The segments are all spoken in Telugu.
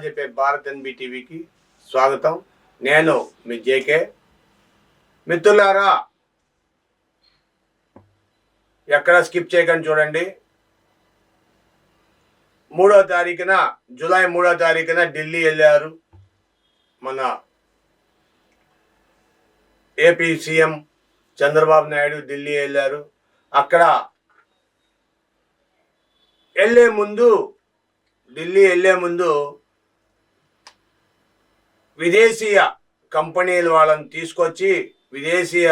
చెప్పే భారత్ ఎన్బి టీవీకి స్వాగతం. నేను మీ జేకే. మిత్రులారా, ఎక్కడ స్కిప్ చేయకండి, చూడండి. 3వ తారీఖున జూలై 3వ తారీఖున ఢిల్లీ వెళ్ళారు మన ఏపీ సీఎం చంద్రబాబు నాయుడు. ఢిల్లీ వెళ్ళారు. అక్కడ ఢిల్లీ వెళ్ళే ముందు విదేశీయ కంపెనీలు వాళ్ళని తీసుకొచ్చి, విదేశీయ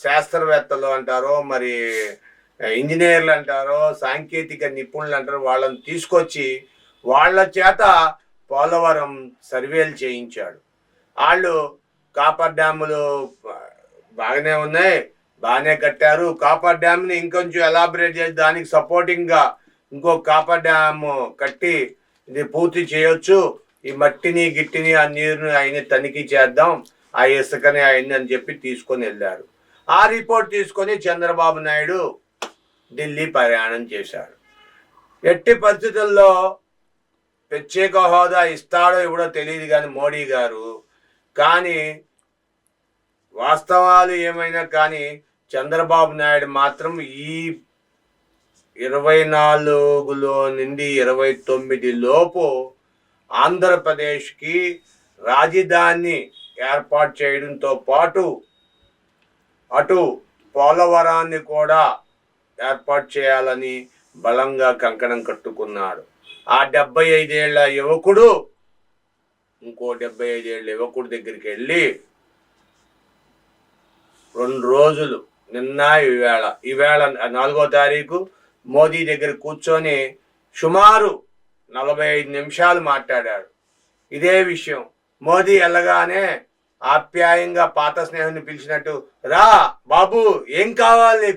శాస్త్రవేత్తలు అంటారో, మరి ఇంజనీర్లు అంటారో, సాంకేతిక నిపుణులు అంటారో, వాళ్ళని తీసుకొచ్చి వాళ్ళ చేత పోలవరం సర్వేలు చేయించాడు. వాళ్ళు కాపర్ డ్యాములు బాగానే ఉన్నాయి, బాగానే కట్టారు. కాపర్ డ్యామ్ని ఇంకొంచెం ఎలాబరేట్ చేసి దానికి సపోర్టింగ్గా ఇంకో కాపర్ డ్యాము కట్టి ఇది పూర్తి చేయొచ్చు. ఈ మట్టిని గిట్టిని ఆ నీరుని ఆయన తనిఖీ చేద్దాం, ఆ ఇసుకని ఆయన్ని అని చెప్పి తీసుకొని వెళ్ళారు. ఆ రిపోర్ట్ తీసుకొని చంద్రబాబు నాయుడు ఢిల్లీ ప్రయాణం చేశాడు. ఎట్టి పరిస్థితుల్లో ప్రత్యేక హోదా ఇస్తాడో ఇవ్వడో తెలియదు కానీ మోడీ గారు, కానీ వాస్తవాలు ఏమైనా కానీ చంద్రబాబు నాయుడు మాత్రం ఈ 24లో నుండి 29 లోపు ఆంధ్రప్రదేశ్కి రాజధాని ఏర్పాటు చేయడంతో పాటు అటు పోలవరాన్ని కూడా ఏర్పాటు చేయాలని బలంగా కంకణం కట్టుకున్నాడు. ఆ 75 ఏళ్ల యువకుడు ఇంకో 75 ఏళ్ల యువకుడి దగ్గరికి వెళ్ళి 2 రోజులు, నిన్న ఈవేళ 4వ తారీఖు మోదీ దగ్గర కూర్చొని సుమారు 45 నిమిషాలు మాట్లాడాడు. ఇదే విషయం. మోదీ వెళ్ళగానే ఆప్యాయంగా పాత స్నేహాన్ని పిలిచినట్టు, రా బాబు, ఏం కావాలి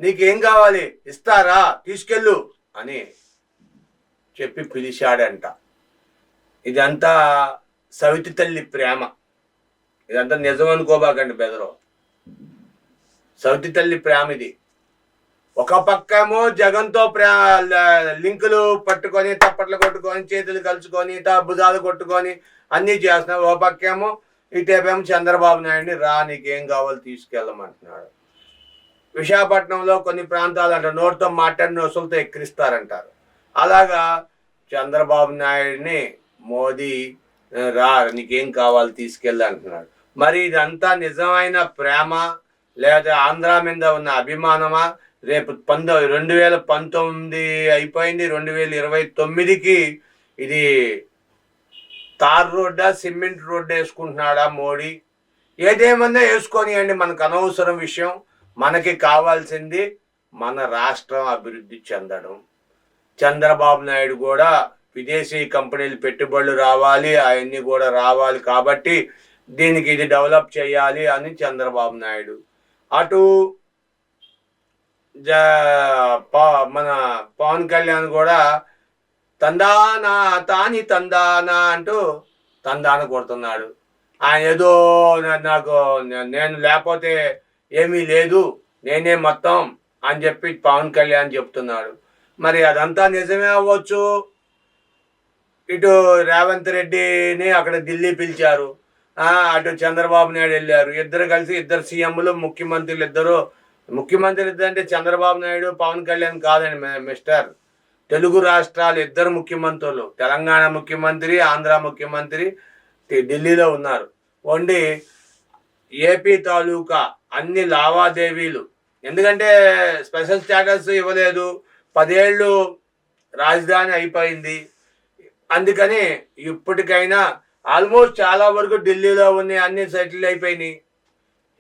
నీకేం కావాలి, ఇస్తారా, తీసుకెళ్ళు అని చెప్పి పిలిచాడంట. ఇదంతా సవితి తల్లి ప్రేమ. ఇదంతా నిజం అనుకోబాకండి బెదరు. సవితి తల్లి ప్రేమ ఇది. ఒక పక్కేమో జగన్తో లింకులు పట్టుకొని, తప్పట్లు కొట్టుకొని, చేతులు కలుసుకొని, భుజాలు కొట్టుకొని అన్నీ చేస్తున్నాడు. ఒక పక్కేమో ఇటేపేమో చంద్రబాబు నాయుడిని రా, నీకేం కావాలి తీసుకెళ్ళమంటున్నాడు. విశాఖపట్నంలో కొన్ని ప్రాంతాలు అంటారు, నోటితో మాట్లాడిన వసూలతో ఎక్కిరిస్తారంటారు. అలాగా చంద్రబాబు నాయుడిని మోదీ రా, నీకేం కావాలి తీసుకెళ్ళి అంటున్నాడు. మరి ఇదంతా నిజమైన ప్రేమ లేదా ఆంధ్ర మీద ఉన్న అభిమానమా? రేపు 2019 అయిపోయింది, 2029కి ఇది తార్ రోడ్డా సిమెంట్ రోడ్డు వేసుకుంటున్నాడా మోడీ? ఏదేమన్నా వేసుకొనియండి, మనకు అనవసరం విషయం. మనకి కావాల్సింది మన రాష్ట్రం అభివృద్ధి చెందడం. చంద్రబాబు నాయుడు కూడా విదేశీ కంపెనీలు పెట్టుబడులు రావాలి, అవన్నీ కూడా రావాలి, కాబట్టి దీనికి ఇది డెవలప్ చేయాలి అని చంద్రబాబు నాయుడు. అటు మన పవన్ కళ్యాణ్ కూడా తందానా తాని తందానా అంటూ తందాన కొడుతున్నాడు. ఆయన ఏదో నేను లేకపోతే ఏమీ లేదు, నేనే మొత్తం అని చెప్పి పవన్ కళ్యాణ్ చెప్తున్నాడు. మరి అదంతా నిజమే అవ్వచ్చు. ఇటు రేవంత్ రెడ్డిని అక్కడ ఢిల్లీ పిలిచారు, అటు చంద్రబాబు నాయుడు వెళ్ళారు. ఇద్దరు కలిసి, ఇద్దరు సీఎంలు, ముఖ్యమంత్రులు ఇద్దరు అంటే చంద్రబాబు నాయుడు, పవన్ కళ్యాణ్ కాదండి మిస్టర్. తెలుగు రాష్ట్రాలు ఇద్దరు ముఖ్యమంత్రులు, తెలంగాణ ముఖ్యమంత్రి, ఆంధ్ర ముఖ్యమంత్రి ఢిల్లీలో ఉన్నారు. వండి ఏపీ తాలూకా అన్ని లావాదేవీలు, ఎందుకంటే స్పెషల్ స్టేటస్ ఇవ్వలేదు, 10 ఏళ్ళు రాజధాని అయిపోయింది, అందుకని ఇప్పటికైనా ఆల్మోస్ట్ చాలా వరకు ఢిల్లీలో ఉన్న అన్ని సెటిల్ అయిపోయినాయి,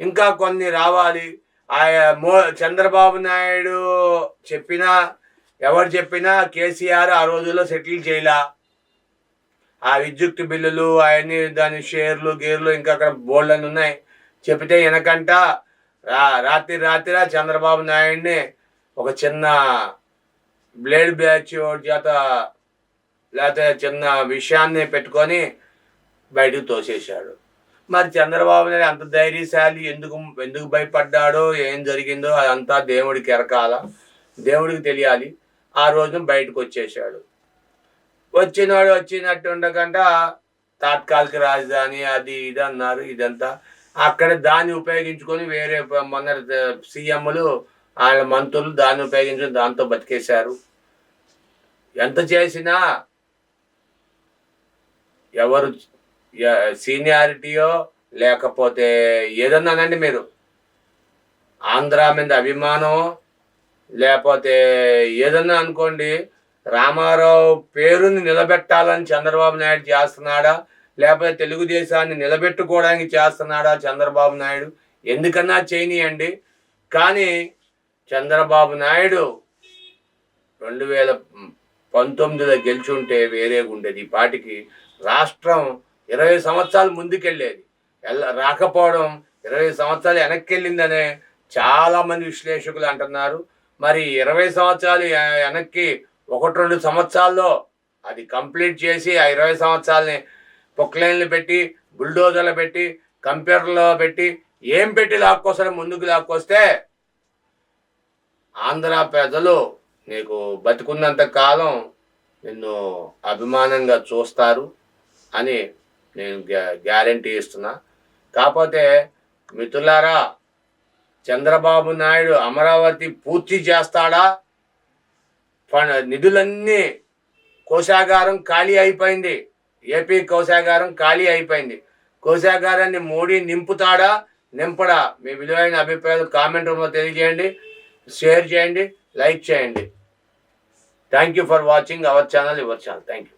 ఇంకా కొన్ని రావాలి. చంద్రబాబు నాయుడు చెప్పినా, ఎవరు చెప్పినా కేసీఆర్ ఆ రోజుల్లో సెటిల్ చేయలా. ఆ విద్యుత్ బిల్లులు అవన్నీ, దాని షేర్లు గేర్లు ఇంకా అక్కడ బోల్డ్ అని ఉన్నాయి. చెప్తే వెనకంట రాత్రి చంద్రబాబు నాయుడిని ఒక చిన్న బ్లేడ్ బ్యాచ్ చేత లేకపోతే చిన్న విషయాన్ని పెట్టుకొని బయటకు తోసేశాడు. మరి చంద్రబాబు నాయుడు అంత ధైర్యశాలి ఎందుకు భయపడ్డాడో, ఏం జరిగిందో అదంతా దేవుడికి ఎరకాల, దేవుడికి తెలియాలి. ఆ రోజు బయటకు వచ్చేసాడు. వచ్చినోడు వచ్చినట్టు ఉండకుండా తాత్కాలిక రాజధాని అది ఇది అన్నారు. ఇదంతా అక్కడ దాన్ని ఉపయోగించుకొని వేరే మొన్న సీఎంలు వాళ్ళ మంత్రులు దాన్ని ఉపయోగించుకొని దాంతో బతికేశారు. ఎంత చేసినా ఎవరు సీనియారిటీయో లేకపోతే ఏదన్నానండి మీరు ఆంధ్ర మీద అభిమానం లేకపోతే ఏదన్నా అనుకోండి, రామారావు పేరుని నిలబెట్టాలని చంద్రబాబు నాయుడు చేస్తున్నాడా లేకపోతే తెలుగుదేశాన్ని నిలబెట్టుకోవడానికి చేస్తున్నాడా చంద్రబాబు నాయుడు? ఎందుకన్నా చేయనియండి. కానీ చంద్రబాబు నాయుడు 2019లో గెలిచుంటే వేరేగా ఉండేది. ఈ పాటికి రాష్ట్రం 20 సంవత్సరాలు ముందుకెళ్ళేది. రాకపోవడం 20 సంవత్సరాలు వెనక్కి వెళ్ళిందనే చాలామంది విశ్లేషకులు అంటున్నారు. మరి 20 సంవత్సరాలు వెనక్కి 1-2 సంవత్సరాల్లో అది కంప్లీట్ చేసి ఆ 20 సంవత్సరాలని పొక్లైన్లు పెట్టి బుల్డోజర్లు పెట్టి కంప్యూటర్లో పెట్టి ఏం పెట్టి లాక్కొస్తారో ముందుకు లాక్కొస్తే ఆంధ్ర ప్రజలు నీకు బతికున్నంత కాలం నిన్ను అభిమానంగా చూస్తారు అని నేను గ్యారంటీ ఇస్తున్నా. కాకపోతే మిత్రులారా, చంద్రబాబు నాయుడు అమరావతి పూర్తి చేస్తాడా? నిధులన్నీ కోశాగారం ఖాళీ అయిపోయింది. ఏపీ కోశాగారం ఖాళీ అయిపోయింది. కోశాగారాన్ని మోడీ నింపుతాడా నింపడా? మీ విలువైన అభిప్రాయాలు కామెంట్ రూమ్లో తెలియజేయండి, షేర్ చేయండి, లైక్ చేయండి. Thank you for watching our channel, your channel. Thank you.